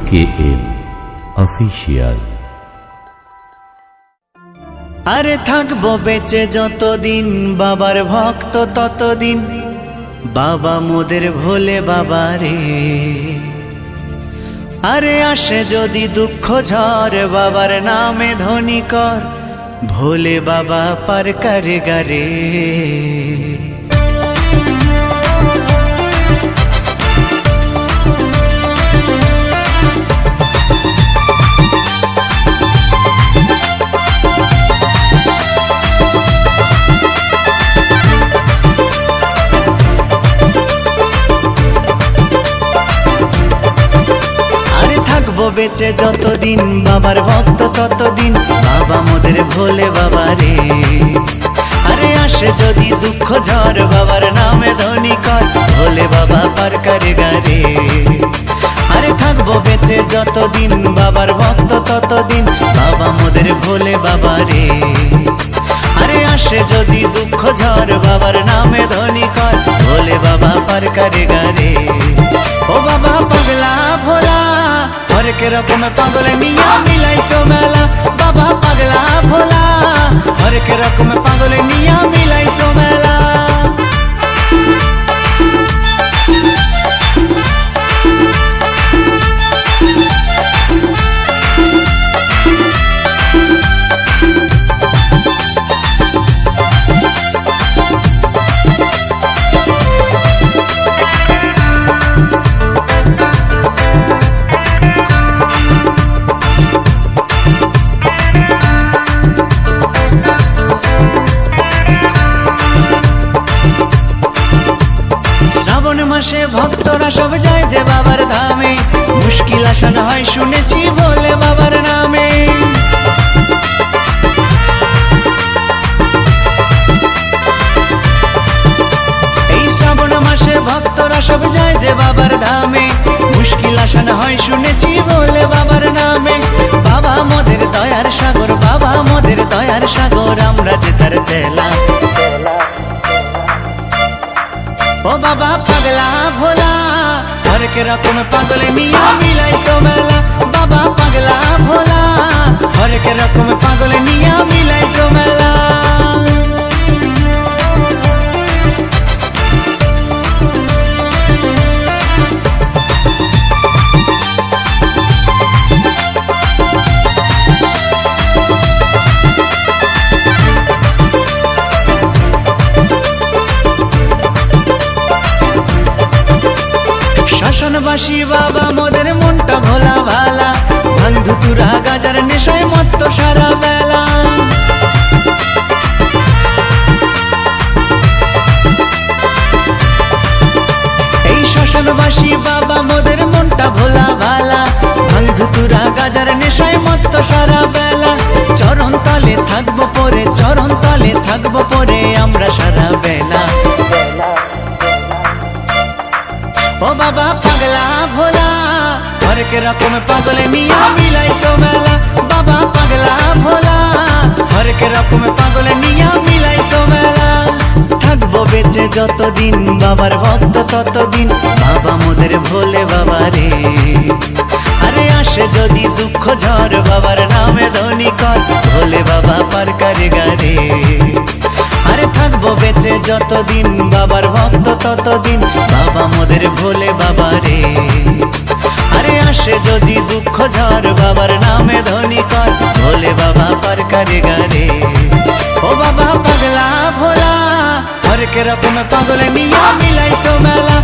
AKM official. আরে থাকবো বেঁচে যতদিন বাবার ভক্ত ততদিন, বাবা মোদের ভোলে বাবা রে। আরে আসে যদি দুঃখ ঝড় বাবার নামে ধ্বনি কর, ভোলে বাবা পার করে গারে। বেঁচে যতদিন বাবার ভক্ত ততদিন, বাবা মোদের ভোলে বাবা রে। আরে আসে যদি দুঃখ ঝড় বাবার নামে ধ্বনি কর, ভোলে বাবা পার করে গারে। আরে থাকবো বেঁচে যতদিন বাবার ভক্ত ততদিন, বাবা মোদের ভোলে বাবা রে। আরে আসে যদি দুঃখ ঝড় বাবার নামে ধ্বনি কর, ভোলে বাবা পার করে গারে। ও বাবা পাগলা ভোলা হরেক রকম পাগল নিয়া মিলাইছো মেলা, বাবা পাগলা ভোলা হরেক রকম পাগল নিয়া মিলাইছো মেলা। মাসে ভক্তরা সব যায় যে বাবার ধামে, মুশকিল আসান হয় শুনেছি বলে বাবার নামে। এই শ্রাবণ মাসে ভক্তরা সব যায় যে বাবার ধামে, মুশকিল আসান হয় শুনেছি বলে বাবার নামে। বাবা মোদের দয়ার সাগর, বাবা মোদের দয়ার সাগর, আমরা যে তার চেলা। ও বাবা পাগলা ভোলা হরেক রকম পাগল নিয়া মিলাইছো মেলা, বাবা পাগলা ভোলা হরেক রকম পাগল নিয়া মিলাইছো মেলা। শ্মশানবাসী বাবা মোদের মনটা ভোলা ভালা, বন্ধু তুরা গাজার নেশায় মত্ত সারা বেলা। এই শ্মশানবাসী বাবা মোদের মনটা ভোলা ভালা, বন্ধু তুরা গাজার নেশায় মত্ত সারা বেলা। চরণ তলে থাকবো পরে, চরণ তলে থাকবো পরে আমরা সারা বেলা। ও বাবা পাগলা ভোলা হরেক রকম পাগল নিয়া মিলাইছো মেলা, বাবা পাগলা ভোলা হরেক রকম পাগল নিয়া মিলাইছো মেলা। থাকবো বেঁচে যতদিন বাবার ভক্ত ততদিন, বাবা মোদের ভোলে বাবা রে। আরে আসে যদি দুঃখ ঝড় বাবার নামে ধ্বনি কর, ভোলে বাবা পার করে গারে। আরে থাকবো বেঁচে যতদিন বাবার ভক্ত ততদিন, বাবা মোদের ভোলে বাবা রে। আরে আসে যদি দুঃখ ঝড় বাবার নামে ধ্বনি কর, ভোলে বাবা পার করে গারে। ও বাবা পাগলা ভোলা হরেক রকম পাগল নিয়া মিলাইছো মেলা,